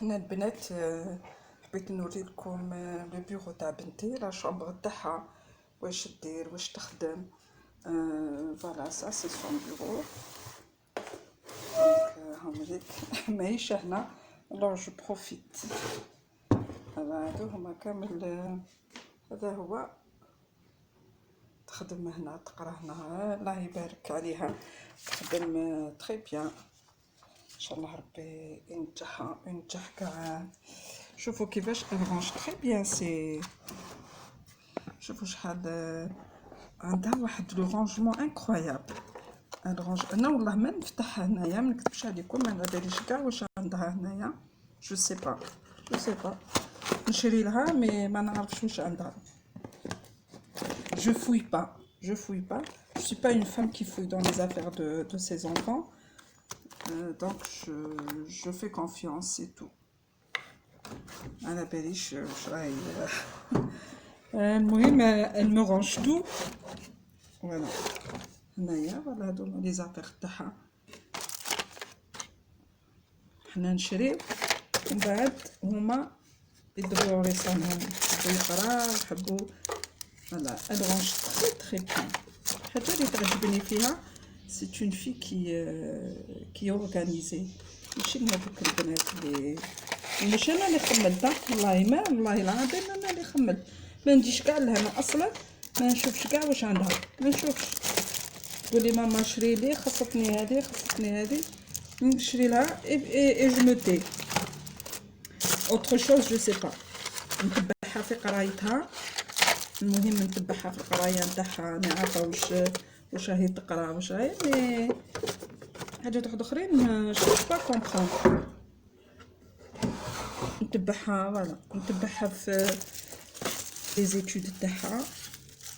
هنا البنات حبيت نوري لكم لو بيرو تاع بنتي لا شومبر تاعها واش دير واش تخدم. فوالا سا سي سون بيرو. دونك هاوليك ماهيش هنا الوغ جو بروفيت. هادو هما كامل. هذا هو تخدم هنا تقرا هنا الله يبارك عليها تخدم تري بيان ان شاء الله ربي ينجحها وينجح كاع. شوفوا كيفاش الرونج تري بيان سي. شوفوا شحال عندها واحد لو رونجمون انكرويابل. الرونج انا والله ما نفتحها هنايا ما نكذبش عليكم ما على باليش كاع واش عندها هنايا. جو سي با نشري لها مي ما نعرفش واش عندها. Je fouille pas, je suis pas une femme qui fouille dans les affaires de ses enfants, donc je fais confiance, c'est tout. À la Belgique, elle me range tout. Voilà. Voilà donc les affaires تاعها. حنا نشري ومن بعد هما يدبروا ريصانهم يحبوا يقراو يحبوا. Voilà, elle range très bien. الحاجة اللي تعجبني فيها c'est une fille qui est organisée. ماشي هذوك البنات اللي ماشي انا اللي خملتها والله العظيم انا اللي خملت. ما نديش كاع لها انا اصلا ما نشوفش كاع واش عندها ما نشوفش. تقولي ماما شري لي خصتني هذه نشري لها اي جو مو تي اوتر شوز جو سي با. نتبعها في قرايتها. المهم نتبعها في القرايه نتاعها انا عارفه واش راهي تقرا واش راهي مي حاجات واحد اخرين جو با كومبرون. نتبعها فوالا نتبعها في لي زيتود تاعها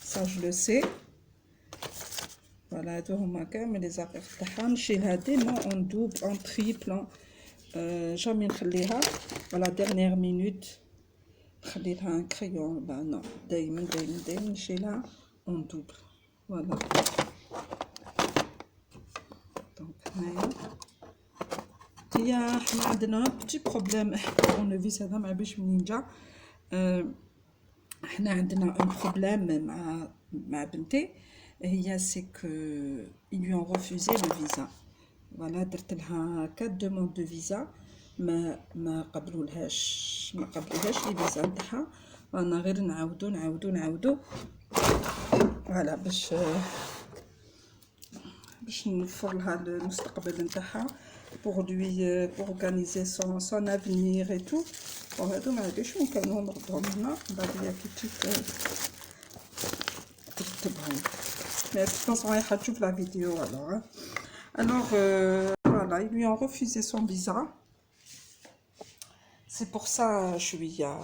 سا جو لو سي. فوالا هادو هما كامل لي زافير تاعها. نشيلها ديما اون دوبل اون تريبل جامي نخليها ولا ديرنيير مينوت نخلي لها ان كريون. لا نو دايما نشيلها اون دوبل. فوالا دونك هنايا هي حنا عندنا بتي بروبليم اونفيس هذا ما باش منين جا. حنا عندنا ان بروبليم مع بنتي هي سي كو ils lui ont refusé le visa. فوالا درت لها 4 دوموند دو فيزا ما قبلولهاش لي فيزا نتاعها. وانا غير نعاودو فوالا باش نوفر لها المستقبل نتاعها pour organiser son avenir et tout. وهادو ما عادش ممكن نردهم هنا بعد هي كي تكتبهم mais de toute façon رايحه تشوف لا فيديو. alors voilà ils lui ont refusé son visa. c'est pour ça شويه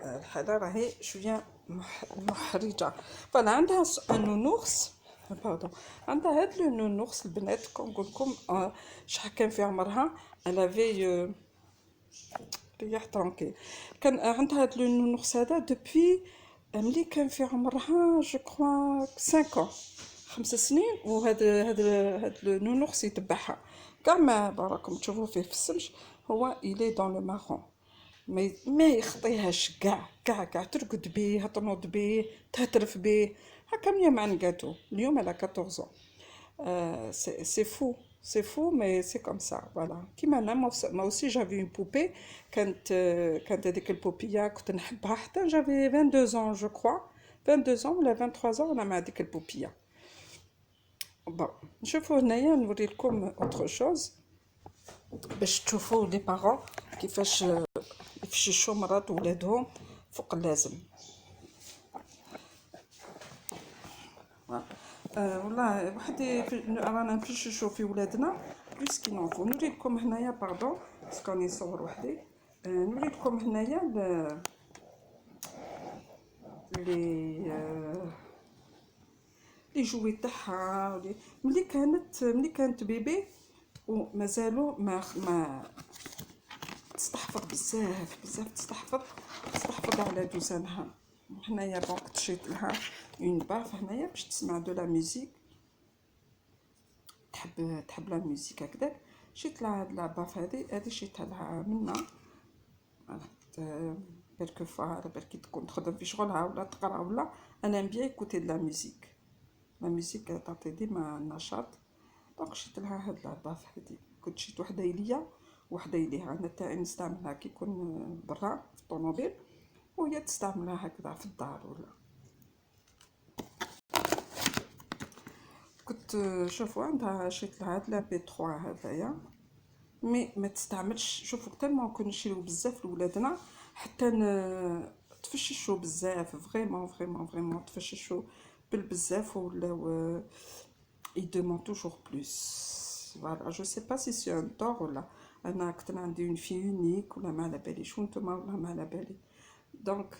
الحاله راهي شويه محرجه. فوالا عندها النونورس باردون عندها هاد لو نونورس البنات كنقول لكم شحال كان في عمرها الافي ريح ترونكي. كان عندها هاد لو نونورس هذا دوبوي ملي كان في عمرها جو كروا 5 سنين. وهذا لو نونورس يتبعها كاع ما راكم تشوفوا فيه في السمش هو إلي دون لو مارون. ما يخطيهاش كاع ترقد بيه تنوض بيه تهترف بيه هكا ميا مع الكاتو. اليوم على 14 سي فو مي سي كوم سا. فوالا كيما انا ما اوسي جافي اون بوبي كانت هذيك البوبيه كنت نحبها حتى جافي 22 ans جو كروا 22 ولا 23 انا مع هذيك البوبيه. بون نشوفوا هنايا نوري لكم اوتر شوز باش تشوفوا لي بارون كيفاش يفششوا مرات ولادهم فوق اللازم. والله وحدي رانا نفششوا في ولادنا بلوس كي نونفو. نوري لكم هنايا باردون باسكو راني نصور وحدي. نوري لكم هنايا لي جوي تاعها ملي كانت بيبي ومازالوا ما تستحفظ بزاف تستحفظ على دوزانها. هنايا دونك تشيت لها اون باف هنايا باش تسمع دو لا ميوزيك. تحب لا ميوزيك هكذا شيت لها هاد لاباف هادي شيتها لها منا بلكو فوا على بالك تكون تخدم في شغلها ولا تقرا ولا انا نبيا ايكوتي لا ميوزيك. لا ميوزيك تعطي ديما نشاط. دونك شيت لها هاد لاباف هادي، كنت شيت وحده ليا وحده ليها. انا تاعي نستعملها كي يكون برا في الطوموبيل، وهي تستعملها هكذا في الدار ولا. كنت شوفوا عندها شيت لها هاد لا بي 3 هذايا، مي ما تستعملش. شوفوا تالمون كنا نشريو بزاف لولادنا حتى تفششوا بزاف، فريمون فريمون فريمون تفششوا بالبزاف ولاو ils demandent toujours plus. Voilà, je sais pas si c'est un tort ولا انا كنت عندي une fille unique ولا ما على باليش وانتم ولا ما على بالي. دونك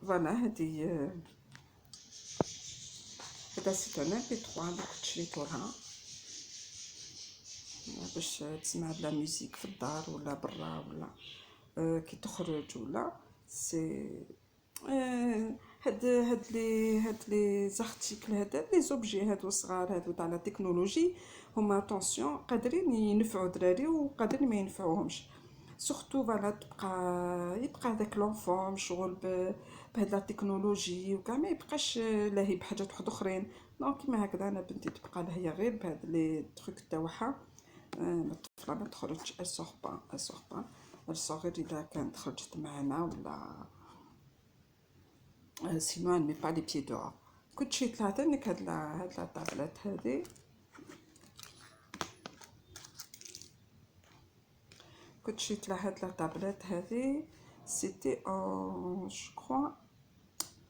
فوالا هذه هذا سي ان بي 3 اللي كنت شريتو لها باش تسمع بلا ميوزيك في الدار ولا برا ولا كي تخرج ولا. سي هاد لي زارتيكل هذا لي زوبجي هادو صغار هادو تاع لا تكنولوجي هما اتونسيون قادرين ينفعوا دراري وقادرين ما ينفعوهمش. سورتو فوالا يبقى داك لونفون مشغول بهاد لا تكنولوجي وكاع ما يبقاش لاهي بحاجات واحد اخرين. دونك كيما هكذا انا بنتي تبقى لها غير بهاد لي تروك تاعها. الطفله ما تخرجش اسوغ با غير اذا كانت خرجت معنا ولا سينو مي با لي بيي دور. كنت شريت لها تانيك هاد لا طابلات هادي، كنت شريت لها هاد لا طابلات هادي سيتي جو كخوا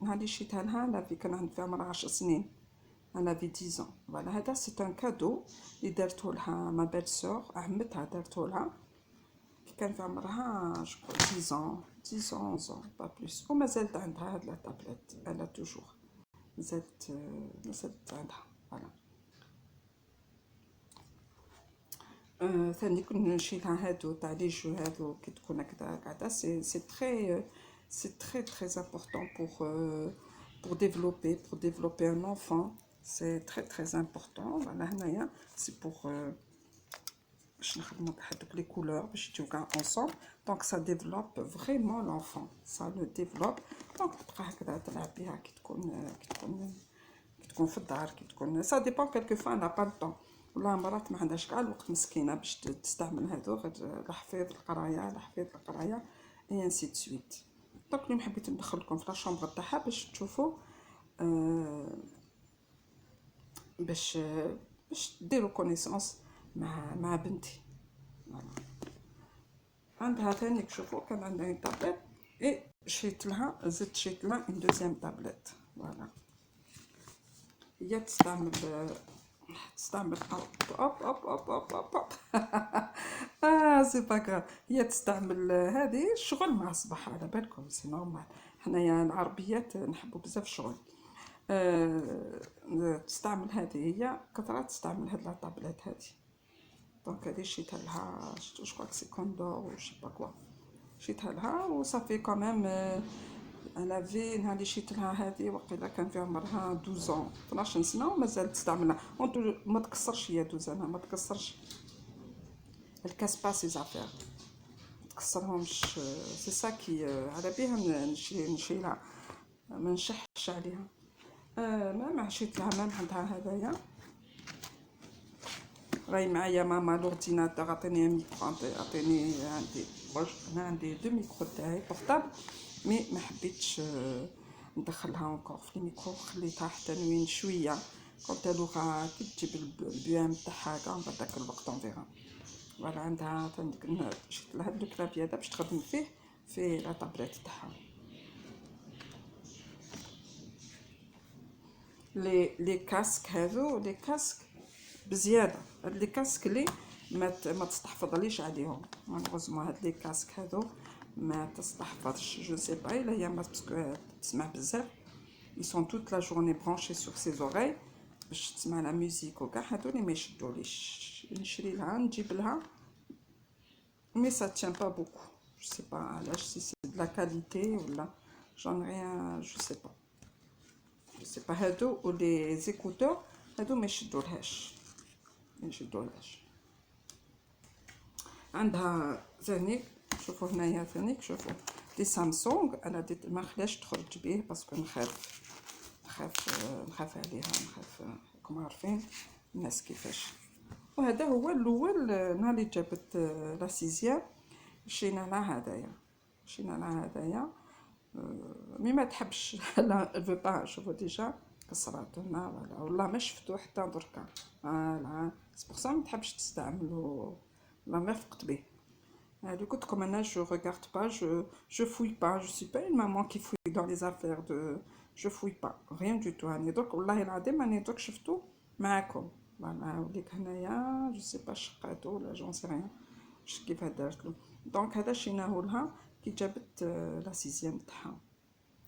نهار اللي شريتها لها لا في كان عندها عمرها 10 سنين، انا في 10 ans. فوالا هذا سي ان كادو اللي دارته لها ما بيل سور، عمتها دارته لها كي كان في عمرها جو كخوا 10 ans 11 ans با بلوس. ومازالت عندها هاد لا طابلات الا توجور مازالت عندها. فوالا ثاني كنت نشيلها هادو تاع لي جو هادو كي تكون هكذا قاعده. سي تري امبورطون pour développer un enfant. C'est très important. Voilà هنايا سي pour باش نخدمو هادوك لي كولور باش يجيو كاع ensemble. Donc ça développe vraiment l'enfant, ça le développe. Donc تبقى هكذا تلعب بها كي تكون في الدار كي تكون ça dépend quelquefois on n'a pas le temps ولا مرات ما عندهاش كاع الوقت مسكينه باش تستعمل هادو غير لحفيظ القرايه اي انسي دو سويت. دونك اليوم حبيت ندخل لكم في لا شومبر تاعها باش تشوفوا باش ديروا كونيسونس مع بنتي. عندها ثاني تشوفوا كان عندها اون طابلت اي شريت لها شريت لها اون دوزيام طابلت. فوالا هي تستعمل اوب سي با كراف. هي تستعمل هذه الشغل مع الصباح على بالكم سي نورمال. حنايا العربيات نحبوا بزاف الشغل. تستعمل هذه هي كثرة تستعمل هاد لا طابلات هذه. دونك هذه شريتها لها جو كخوا سي كوندور و شي با كوا شريتها لها و صافي كوميم. انا في نهار اللي شريت لها هذه وقيلا كان في عمرها 12 12 سنه ومازال تستعملها. ما تكسرش هي 12 ما تكسرش الكاس با سي زافير ما تكسرهمش. سي سا كي على بها نشيلها ما نشحش عليها. ما شريت لها ما عندها هذايا راهي معايا ماما لورديناتور عطيني ميكرو عطيني عندي انا عندي دو ميكرو تاعي بورطابل مي ما حبيتش ندخلها اونكور في الميكرو خليتها حتى نوين شويه قلت لها كي تجيب البيام تاعها كاع بعد داك الوقت اون فيغا. فوالا عندها ثاني شريت لها هاد الكلافي هذا باش تخدم فيه في لا طابليت تاعها. لي كاسك هذو لي كاسك بزياده. هاد لي كاسك لي ما تستحفظليش عليهم مالوغوزمون. هاد لي كاسك هذو ما تستحفظش جو سي با الا هي باسكو تسمع بزاف ils sont toute la journée branchés sur ses oreilles باش تسمع لا ميوزيك وكاع. هادو لي ما يشدوليش نشري لها نجيب لها مي ça tient pas beaucoup je sais pas علاش سي سي de la qualité ولا j'en rien je sais pas هادو و لي زيكوتور هادو ما يشدولهاش. عندها ثاني شوفوا هنايا ثاني شوفوا دي سامسونج. انا ديت ما خلاش تخرج بيه باسكو نخاف عليها، نخاف راكم عارفين الناس كيفاش. وهذا هو الاول نهار اللي جابت لا سيزيام مشينا لها هدايا مي ما تحبش لا فو با. شوفوا ديجا كسرات هنا والله ما شفتو حتى دركا. فوالا سي بور سا ما تحبش تستعملو لا ما فقت به. Du coup, comme maintenant je regarde pas, je fouille pas, je suis pas une maman qui fouille dans les affaires je fouille pas, rien du tout. يعني دوك والله العظيم راني دوك شفتو معاكم. فوالا وليك هنايا جو سي با شقاتو ولا جون سي ريان كيفاه دارتلو. دونك هذا شريناه لها كي جابت لا سيزيام تاعها.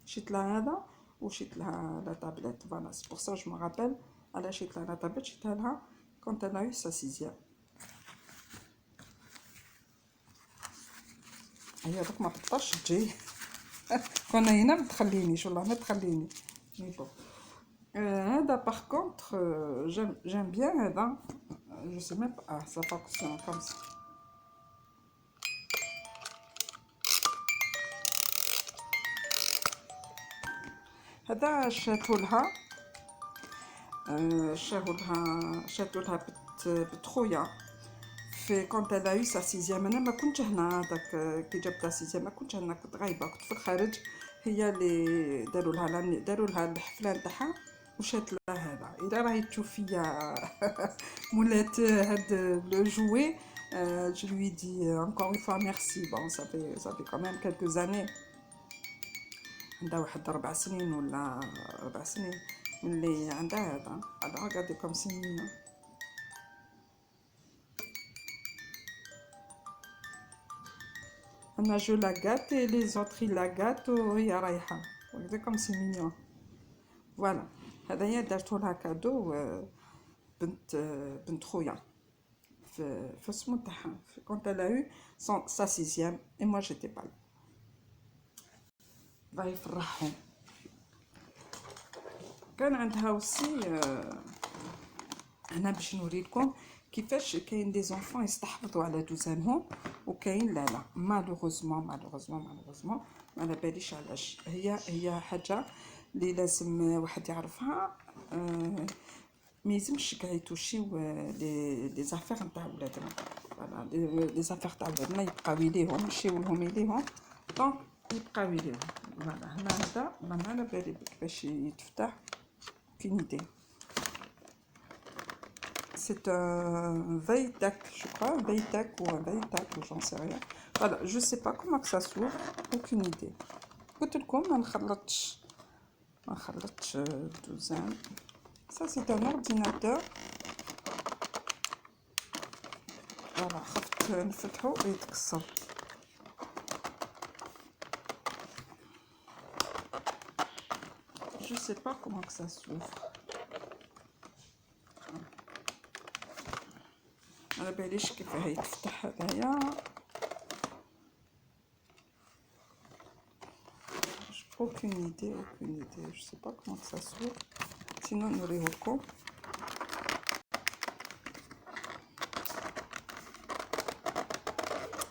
شريت لها هذا وشريت لها لا تابلت. فوالا سي بور سا جو مو رابيل على شريت لها لا تابلت. شريتها لها كونت انا يو سا سيزيام. هي دوك ما تقدرش تجي كون هنا ما تخلينيش والله ما تخليني. مي بون هذا باغ كونطخ جيم بيان هذا جو سي ميم با سا فونكسيون كوم سا. هذا شاتو لها بتخويا في كونت انا يو سا سيزيام. انا ما كنتش هنا هذاك كي جابت لا سيزيام ما كنتش هنا، كنت غايبه، كنت في الخارج. هي اللي داروا لها الحفله نتاعها وشات لها هذا. اذا راهي تشوف فيا مولات هاد لو جوي je lui dis encore une fois merci. Bon ça fait quand même quelques années، عندها واحد 4 سنين ولا 4 سنين من اللي عندها هذا. regardez comme c'est mignon. انا جو لا gâte et les autres ils la gâtent وهي رايحه. regardez comme c'est mignon. فوالا هذا هي درتو لها كادو بنت خويا في اسمو تاعها كونت الا يو سا سيزيام اي موا جيتي با. الله يفرحهم. كان عندها وسي انا باش نوريلكم كيفاش كاين دي زونفون يستحفظوا على دوزانهم وكاين لا مالوغوزمون ما على باليش علاش. هي حاجه اللي لازم واحد يعرفها. ما يلزمش كاع يتوشيو لي زافير نتاع ولادنا. فوالا لي زافير تاع ولادنا يبقاو ليهم نمشيو لهم ليهم دونك يبقاو ليهم. فوالا هنا هذا ما على بالي كيفاش يتفتح كاين ايدي. C'est un Veytac, je crois, Veytac ou un Veytac, j'en sais rien. Voilà, je sais pas comment que ça s'ouvre, aucune idée. قلت لكم ما نخلطش الدوزان. Ça c'est un ordinateur. Voilà, خفت نفتحو ويتكسر. Je sais pas comment que ça s'ouvre. على باليش كيفاه يتفتح هذايا. aucune idée, je sais pas comment ça s'ouvre. Sinon نوريهولكم.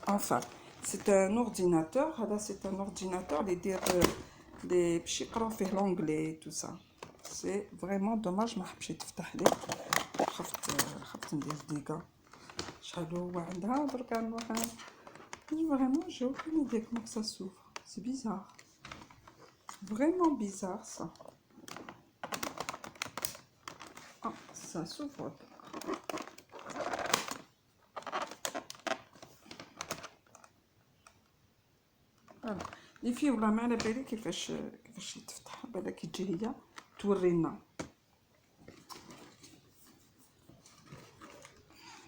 Enfin, c'est un ordinateur. هذا c'est un ordinateur اللي يدير لي باش يقراو فيه لونغلي tout ça. C'est vraiment dommage ما حبش يتفتح لي. خفت ندير ديكا. شحال هو عندها دركا نروح. Vraiment j'ai aucune idée comment ça s'ouvre. C'est bizarre. Vraiment bizarre ça. Ah, ça s'ouvre pas. Voilà. Les filles والله ما على بالي كيفاش يتفتح. بالك تجي هي تورينا.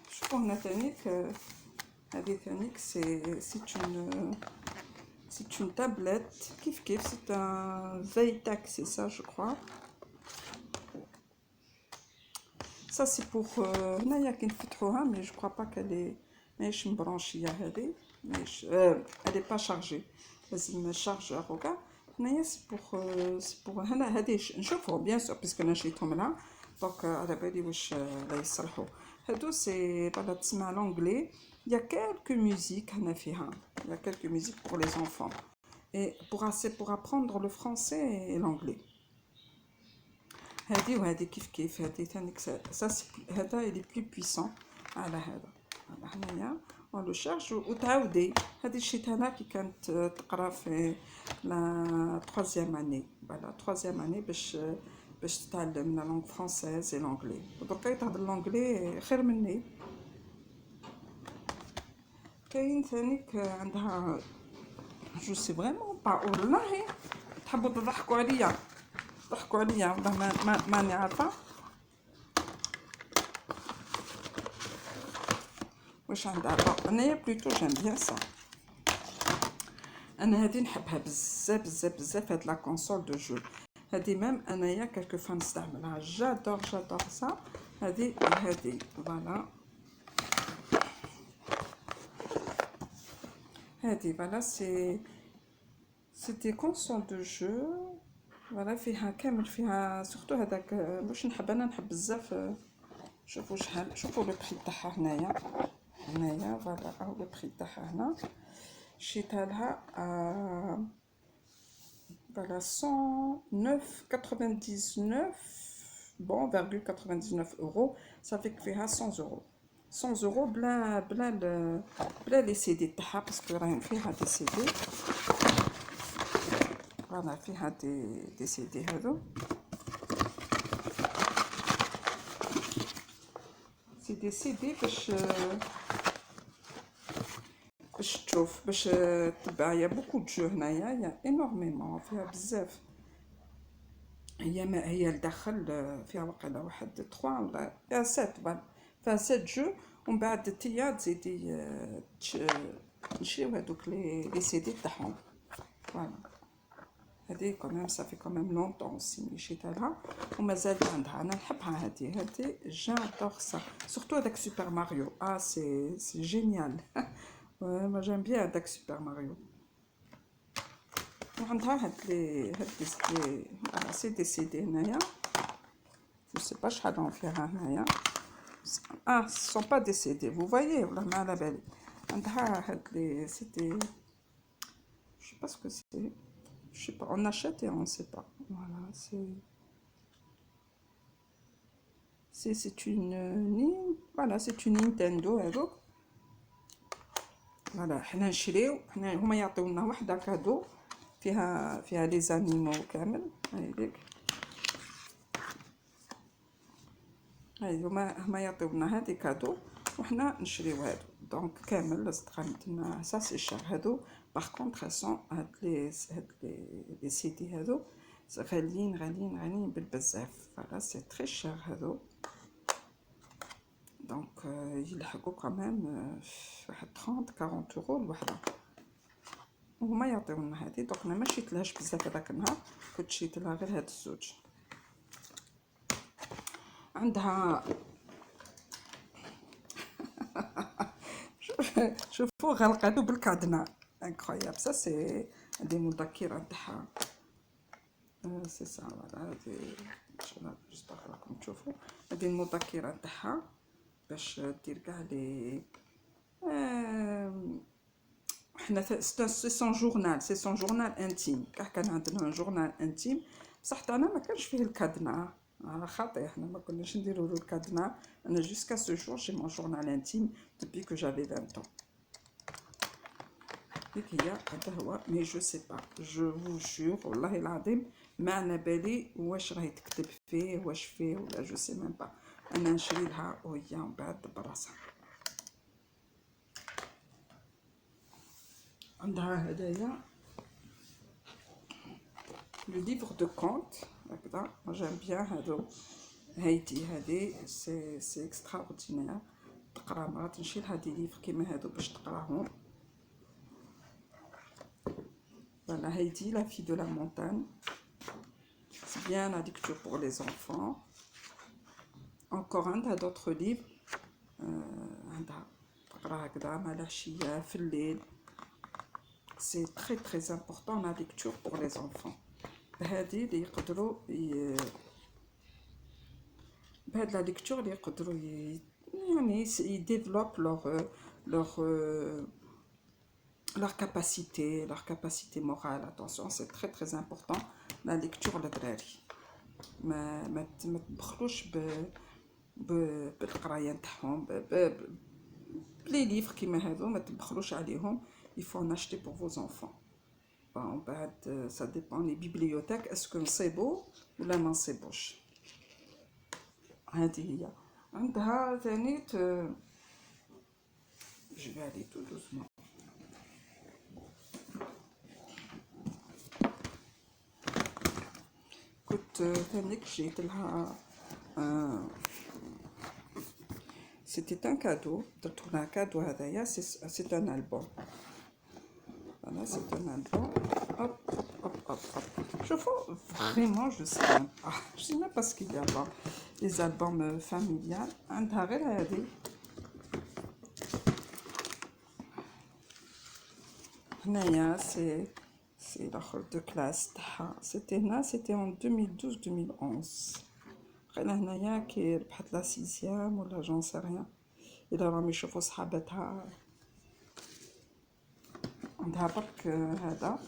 شوفوا هنا ثانيك هذه ثانيك c'est une tablette كيف c'est un Veytac, c'est ça je crois. Ça c'est pour هنايا كي نفتحوها mais je crois pas qu'elle est ماهيش مبرونشيه هذه ماهيش elle est pas chargée لازم شارجور وكاع. هنايا سي بور هنا هذه نشوفهم بيان سور باسكو انا شريتهم لها دونك على بالي واش لا يصلحوا. هادو سي فوالا تسمع l'anglais. Il y a quelques musiques هنا فيها. Il y a quelques musiques pour les enfants. Et pour apprendre le français et l'anglais. هادي وهادي كيف هادي ثاني هذا اللي بلو بويسون على هذا. هنايا اون لو شارج وتعاودي. هادي شريتها انا كي كانت تقرا في لا 3 اني. فوالا 3 اني باش تتعلم لا لونغ فرونسيز اي لونغلي. ودركا يتهضر لونغلي خير مني. كاين ثانيك عندها جو سي فريمون با والله تحبوا تضحكوا عليا والله ماني عارفه واش عندها. انايا بلوتو جيم بيان سا. انا هادي نحبها بزاف هاد لا كونسول دو جو. هادي ميم انايا كالكو فوا نستعملها. جادور سا. هادي فوالا. هادي فوالا سي دي كونسول دو جو. فوالا فيها كامل، فيها سورتو هذاك واش نحب انا، نحب بزاف. شوفوا شحال، شوفوا لو بري تاعها هنايا فوالا. راهو لو بري تاعها هنا. شريتها لها فوالا 109,99 بون فيرغول 99 اورو. صافيك فيها 100 اورو. 100 اورو بلا لي سي دي تاعها، باسكو راهم فيها دي سي دي. فوالا فيها دي سي دي هادو. سي دي سي دي باش تشوف، باش تبع. يا بوكو جو هنايا، يا انورميمون، فيها بزاف. هي لداخل فيها واقيلا واحد 3 ولا فيها 7. فوالا فيها 7 جو. ومن بعد تيا تزيدي نشريو هادوك لي سي دي تاعهم. فوالا هادي كوميم صافي كوميم لونطون سي شريتها لها ومازال عندها. انا نحبها هادي جادور سا. سورتو هذاك سوبر ماريو. سي جينيال. ما جيم بيان هذاك سوبر ماريو. وعندها هاد لي سي دي سي دي هنايا. جو سي با شحال فيها هنايا. سون با دي سي دي vous voyez والله ما على بالي. عندها هاد لي سي دي je sais pas ce que c'est. Je sais pas, on achète et on ne sait pas. Voilà, c'est une Nintendo. Voilà, حنا نشريو، حنا هما يعطيونا وحده كادو فيها لي زانيمو كامل. هما يعطيونا هادي كادو وحنا نشريو هادو. دونك كامل استقامتنا سا سي شار هادو. باغ كونطخ هاد لي سيدي هادو غاليين بالبزاف. فوالا سي تري شار هادو. دونك يلحقوا كامام واحد 30-40 اورو الوحده. وهما يعطيونا هادي. دونك انا ما شريتلهاش بزاف هذاك النهار، كنت شريت لها غير هاد الزوج. عندها شوفوا غلقاتو بالكادنا انكرويابل. سا سي دي مذكره تاعها. سي سا فوالا. هادي جوست راكم تشوفوا هادي المذكره تاعها باش دير كاع لي حنا سي سون جورنال انتيم. كان عندنا جورنال انتيم بصح تاعنا ما كانش فيه الكادنا. على خاطر احنا ما كناش نديرو له الكادنا. انا جوسكا سو جور جي مون جورنال انتيم دوبي كو جافي 20 ans. ديك هي هذا هو. مي جو سي با، جو فو جور والله العظيم ما على بالي واش راهي تكتب فيه، واش فيه ولا جو سي ميم با. انا نشري لها وهي من بعد براسها. عندها هدايا لو ليفر دو كونت هكذا. جيم بيان هادو. هايدي هادي سي اكسترا اوردينير. تقرا مرات نشري لها دي ليفر كيما هادو باش تقراهم. Voilà, Heidi, la fille de la montagne. C'est bien la lecture pour les enfants. Encore un tas d'autres livres. C'est très très important la lecture pour les enfants. بهذه اللي يقدروا بهذه لا ليكتور اللي يقدروا يعني ils développent leur, euh, leur capacité morale. Attention, c'est très très important la lecture للدراري. ما تبخلوش بالقرايه نتاعهم لي ليفر كيما هذو ما تبخلوش عليهم. il faut en acheter pour vos enfants. ومن بعد ça dépend les bibliothèques est-ce que نصيبو ولا ما نصيبوش. هذه هي. عندها ثاني je vais aller tout doucement. كنت ثانيك جيت لها c'était un cadeau درت لها كادو هذايا c'est un album. Voilà, c'est un album. Hop, hop, hop, hop. Vraiment, je sais même pas. Je sais même pas ce qu'il y a là. Les albums familiales. عندها غير هذه. هنايا c'est l'autre de classe تاعها. C'était en 2012-2011. غير هنايا كي ربحت لا 6e ولا j'en sais rien. إلا راهم يشوفوا صحابتها. عندها برك هذا.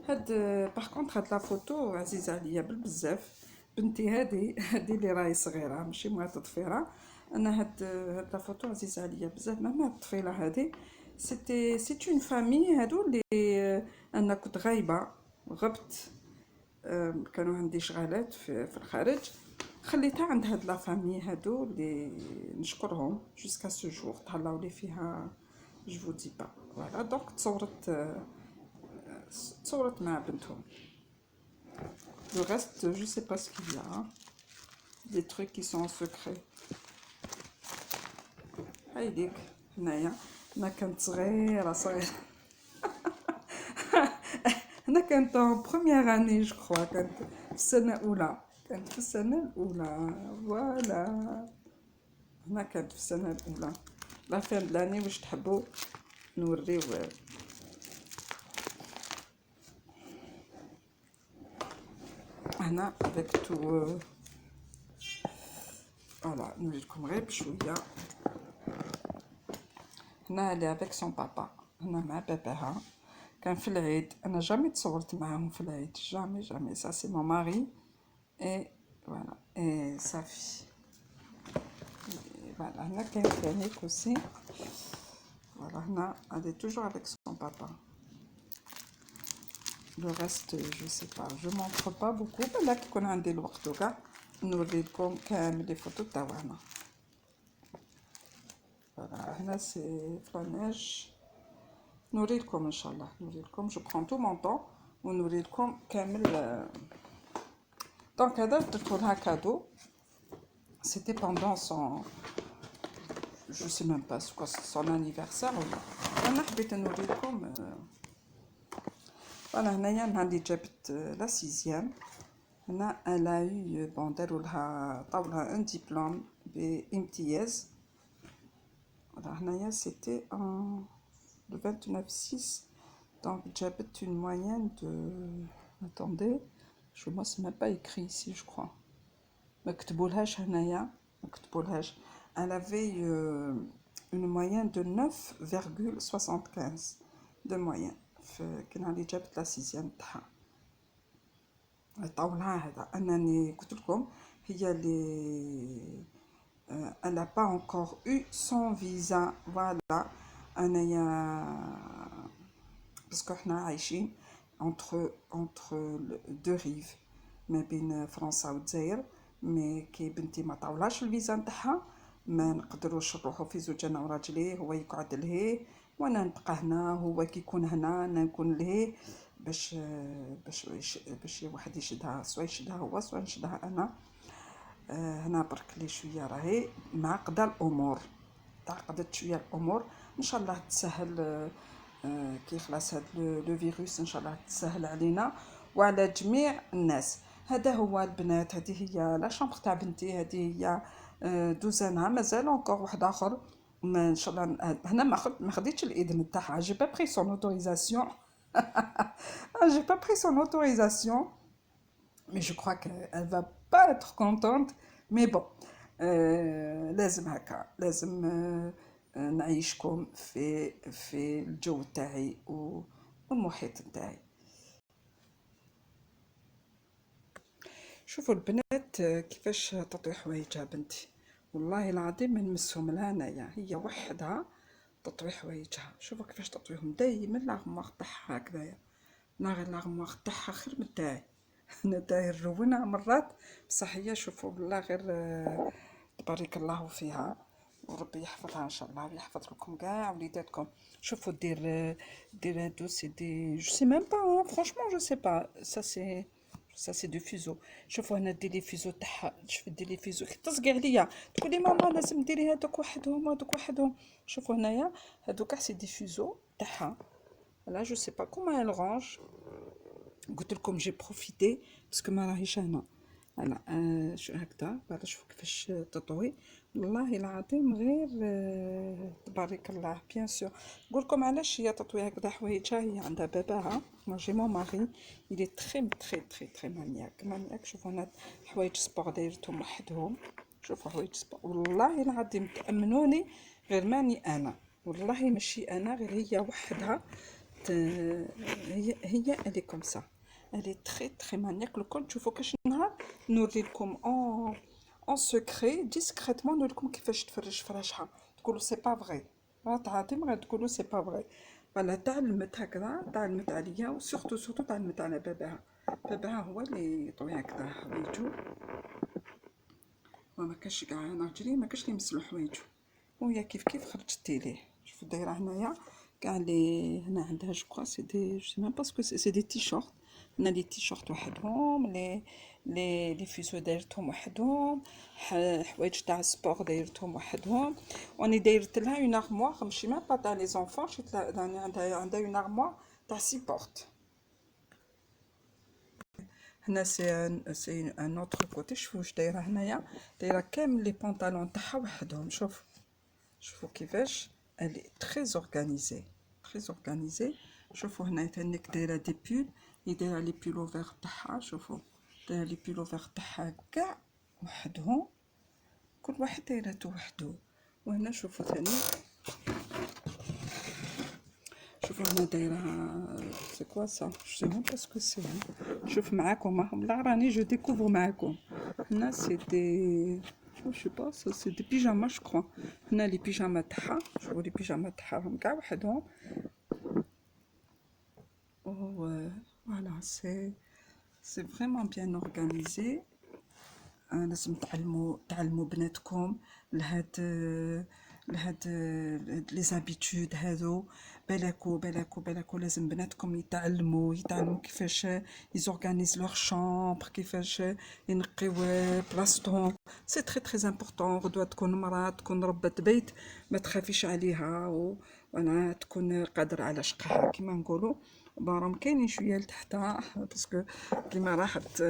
هاد باغ كونطخ هاد لا فوتو عزيزه عليا بزاف. بنتي هادي اللي راهي صغيره ماشي موات طفيره. انا هاد لا فوتو عزيزه عليا بزاف. ماما الطفيله هادي سي اون فامي هادو اللي انا كنت غايبه غبت. كانوا عندي شغالات في الخارج خليتها عند هاد لا فامي هادو اللي نشكرهم جوسكا سو جور تهلاو لي فيها جو فو دي با. فوالا دونك تصورت مع بنتهم. Le reste, je sais pas ce qu'il y a. Des trucs qui sont en secret. هايديك هنايا انا كنت صغيره انا كنت en première année je crois. كنت في السنه الاولى. فوالا هنا كنت في السنه الاولى. لا فين دلاني واش تحبوا نوريو. هنا avec tout. فوالا نوريكم غير بشويه. هنا اللي avec son papa. هنا مع باباها كان في العيد. انا جامي تصورت معاهم في العيد. جامي ça c'est mon mari et voilà et sa fille. Voilà, هنا كاين ثانيك aussi. Voilà, هنا elle est toujours avec son papa. Le reste je sais pas, je montre pas beaucoup. بالك يكون عندي الوقت وكاع نوريكم كامل لي فوتو تاعنا. Voilà, هنا سي فلاناج. نوريلكم ان شاء الله. نوريلكم جو برون تو مون طون ونوريلكم كامل. دونك هذا درت لها كادو. C'était pendant son, je sais même pas quoi, son anniversaire. انا حبيت نوريلكم. فوالا هنايا نهار اللي جابت لا 6e. هنا elle a eu bon داروا لها طاولها ان ديبلوم بامتياز. فوالا هنايا c'était en le 29/6. donc جابت une moyenne de, attendez, moi c'est même pas écrit ici je crois. مكتبولهاش هنايا مكتبولهاش. elle avait une moyenne de 9,75 de moyenne كي نهار اللي جابت لا 6e تاعها. طاولها هذا انني قلت لكم هي اللي elle n'a pas encore eu son visa. voilà انايا باسكو حنا عايشين entre deux rives ما بين فرنسا والجزائر. مي كي بنتي ما طاولاش الفيزا نتاعها ما نقدروش نروحو في زوج انا وراجلي. هو يقعد لهيه وانا نبقى هنا. هو كي يكون هنا انا نكون لهيه باش واحد يشدها. سواء يشدها هو سواء نشدها انا. هنا برك لي شويه راهي معقده الامور. تعقدت شويه الامور. ان شاء الله تسهل كي خلاص هاد لو فيروس ان شاء الله تسهل علينا وعلى جميع الناس. هذا هو البنات. هذه هي لا شامبر تاع بنتي. هذه هي دوزانها. مازال اونكور واحد اخر ما ان شاء الله. هنا ما خديتش الاذن تاعها. جي با بري سون اوتوريزاسيون. جي با بري سون اوتوريزاسيون. mais je crois qu'elle va با اتر كونطونت مي بون. لازم هكا، لازم نعيشكم في الجو تاعي والمحيط تاعي. شوفوا البنات كيفاش تطوي حوايجها بنتي، والله العظيم ما نمسهم لها انايا، هي وحدها تطوي حوايجها. شوفوا كيفاش تطويهم دايما لاغمواغ تاعها هكذايا، لاغمواغ تاعها خير من تاعي. انا تاعي نرونها مرات، بصح هي شوفوا بالله غير تبارك الله فيها، وربي يحفظها ان شاء الله ويحفظ لكم كاع وليداتكم. شوفوا دير هادو سي دي جو سي ميم با فرانشمون جو سي با سا سي دو فيزو. شوفوا هنا ديري فيزو تاعها، شوفي ديري فيزو كي تصقي عليا تقولي ماما لازم ديري هادوك وحدهم هادوك وحدهم. شوفوا هنايا هادو كاع سي دي فيزو تاعها. لا جو سي با كومون elle range. قلت لكم جي بروفيتي باسكو ما راهيش هنا. فوالا شو هكذا. فوالا شوفوا كيفاش تطوي، والله العظيم غير تبارك الله. بيان سور نقول لكم علاش هي تطوي هكذا حوايجها، هي عندها باباها. مو جي مون ماري يلي تري مانياك. شوفوا هنا حوايج سبور دايرتهم وحدهم. شوفوا حوايج سبور، والله العظيم تأمنوني غير ماني انا، والله ماشي انا، غير هي وحدها. هي الي كوم سا، الي تري مانياك. لو كنت تشوفوا كاش نهار نوري لكم اون سكري ديسكريتمون، نوري لكم كيفاش تفرش فراشها، تقولوا سي با فغي، تعاطيم غير تقولوا سي با فغي. فوالا تعلمت هكذا، تعلمت عليا، وسورتو تعلمت على باباها هو اللي يطوي هكذا حوايجو. وما كاش كاع راجلي ما كاش اللي يمسلو حوايجو، وهي كيف خرجت ليه. شوفوا دايره هنايا كاع لي هنا عندها جو كوا سي دي جو سي ميم باسكو سي دي تيشورت. هنا لي تيشورت وحدهم، لي فيزو دايرتهم وحدهم، حوايج تاع السبور دايرتهم وحدهم. واني دايرت لها اون ارموار ماشي ميم با تاع لي زونفون، شفت عندها اون ارموار تاع سي بورت. هنا سي ان اوتر كوتي. شوفوا واش دايره هنايا، دايره كامل لي بونطالون تاعها وحدهم. شوفوا كيفاش الي تري اورغانيزي تري اورغانيزي. شوفوا هنا تانيك دايره دي بول، دايره لي بولوفر تاعها. شوفوا دايره لي بولوفر تاعها كاع وحدهم، كل واحد دايرته وحدو. وهنا شوفوا ثاني، شوفوا هنا دايره سي كوا سا جو سي ميم باسكو سي. شوف معاكم راهم، لا راني جو ديكوفر معاكم. هنا سي دي جو با سي دي بيجاما جو كرو. هنا لي بيجاما تاعها، شوفوا لي بيجاما تاعها راهم كاع وحدهم. فوالا سي فريمون بيان اورغانيزي. لازم تعلموا بناتكم لهاد لي زابيتود هادو. بالكو لازم بناتكم يتعلموا كيفاش يزورغانيز لوغ شامبر، كيفاش ينقيو بلاصتهم. سي تري امبورطون. غدوه تكون مراه، تكون ربة بيت، ما تخافيش عليها، وانا تكون قادره على شقها كيما نقولوا. راهم كاينين شويه لتحت باسكو كيما راحت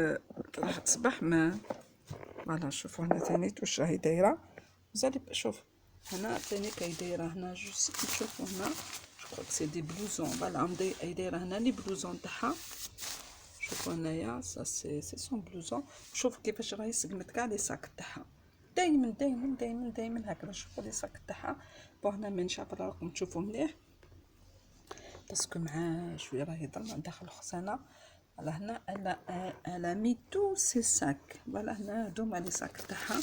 صباح ما. فوالا شوفوا هنا ثاني واش راهي دايره. مازال شوف هنا ثاني كي دايره هنا جوست تشوفوا هنا جو سي دي بلوزون. فوالا دايره هنا لي بلوزون تاعها. شوفوا هنايا سي سون بلوزون. شوف كيفاش راهي سقمت كاع لي صاك تاعها، دايما هكذا. شوفوا لي صاك تاعها. هنا ما نشاف راكم تشوفوا مليح باسكو مع شويه راهي ظلمه داخل الخزانه. على هنا انا مي تو سي ساك. فوالا هنا هادوما لي صاك تاعها.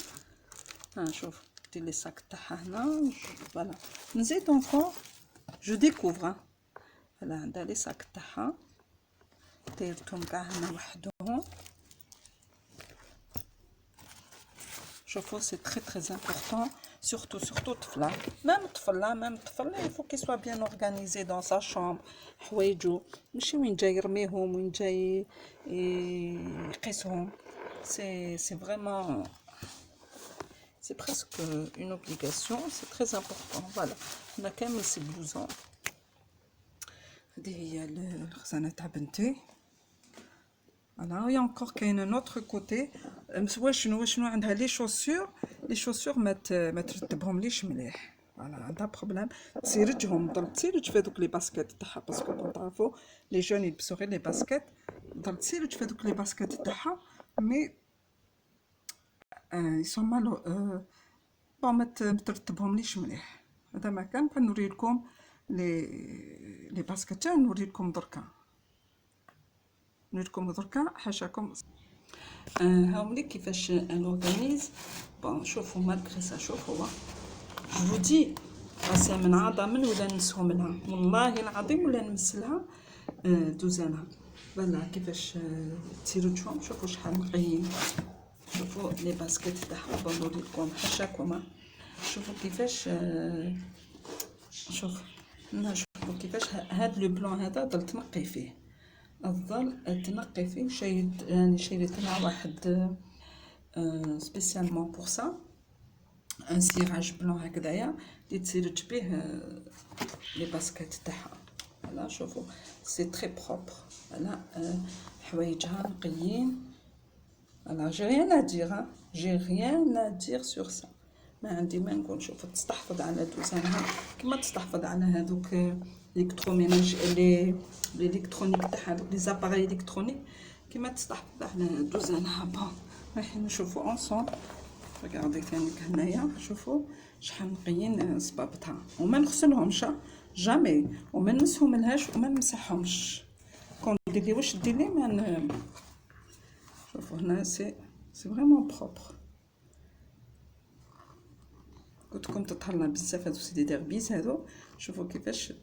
شوف دير لي صاك تاعها هنا. فوالا نزيد اونكور جو ديكوفر. فوالا عندها لي صاك تاعها دايرتهم كاع هنا وحدهم. شوفوا سي تري امبورطون. surtout طفله، ميم طفل il faut qu'il soit bien organisé dans sa chambre. حوايجو ماشي وين جاي يرميهم، وين جاي يقيسهم. c'est vraiment c'est presque une obligation. c'est très important. voilà هنا كامل سي بلوزون. هذه هي الخزانه تاع بنتي. انا وي انكور كاين نوتر كوتي. شنو عندها لي شوسور ما ترتبهم ليش مليح. فوالا عندها بروبليم تسيرجهم، ضل تسيرج في هذوك لي باسكيت تاعها باسكو بون تعرفوا لي جون يلبسوا غير لي باسكيت. ضل تسيرج في هذوك لي باسكيت تاعها. مي يسون مالو بون ما ترتبهمليش مليح. هذا ما كان بغيت نوري لكم لي باسكيت نوري لكم دركا حاشاكم. هاولي كيفاش انورغانيز. بون شوفوا مالغري سا، شوفوا جو دي راسها من عظم ولا نسهم لها والله العظيم ولا نمسلها دوزانها. فوالا كيفاش تيرو شوفوا شحال نقيين. شوفوا لي باسكيت تاعها بنوري لكم حاشاكم. شوفوا كيفاش شوفوا كيفاش هاد لو بلون هذا ضل تنقي فيه، الظل تنقي فيه. شريت لها واحد سبيسيالمون بور سا ان سيراج بلون هكذايا اللي تسيرج به لي باسكيت تاعها. فوالا شوفوا سي تري بروبر. فوالا حوايجها نقيين. فوالا جي ريان ا دير سور سا، ما عندي ما نقول. شوفوا تستحفظ على دوزانها كما تستحفظ على هذوك الكتروميناج الالكترونيك تاعها، لي زاباري الكترونيك كما تستحفظ على دوزانها. بون رايحين نشوفوا اونصون. ريغاردي ثاني هنايا شوفوا شحال نقيين صبابتها، وما نغسلهمش جامي وما نمسهم لهاش وما نمسحهمش. كون ديري واش ديري ما شوفوا هنا سي فريمون بروبر. قلت لكم تطهرنا بزاف هادو سي دي ديربيز هادو. شوفوا كيفاش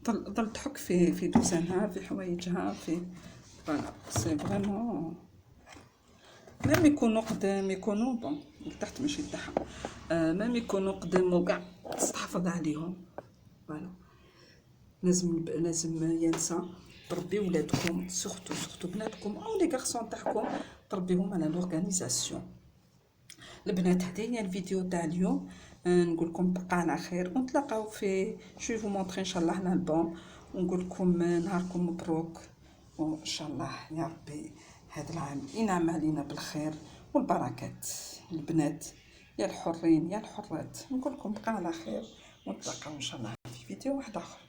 ضل تحك في دوزانها في حوايجها في. فوالا سي فريمون ميم يكونوا قدام يكونوا بون تحت ماشي تاعها، ميم يكونوا قدام وكاع تستحفظ عليهم. فوالا لازم ينسى تربي ولادكم، سورتو بناتكم او لي غارسون تاعكم تربيهم على لورغانيزاسيون. البنات هذه هي الفيديو تاع اليوم. نقول لكم بقى على خير ونتلاقاو في جو فو مونطري ان شاء الله الالبوم، ونقول لكم نهاركم مبروك وان شاء الله يا ربي هذا العام ينعم علينا بالخير والبركات. البنات يا الحرين يا الحرات، نقول لكم بقى على خير ونتلاقاو ان شاء الله في فيديو واحد اخر.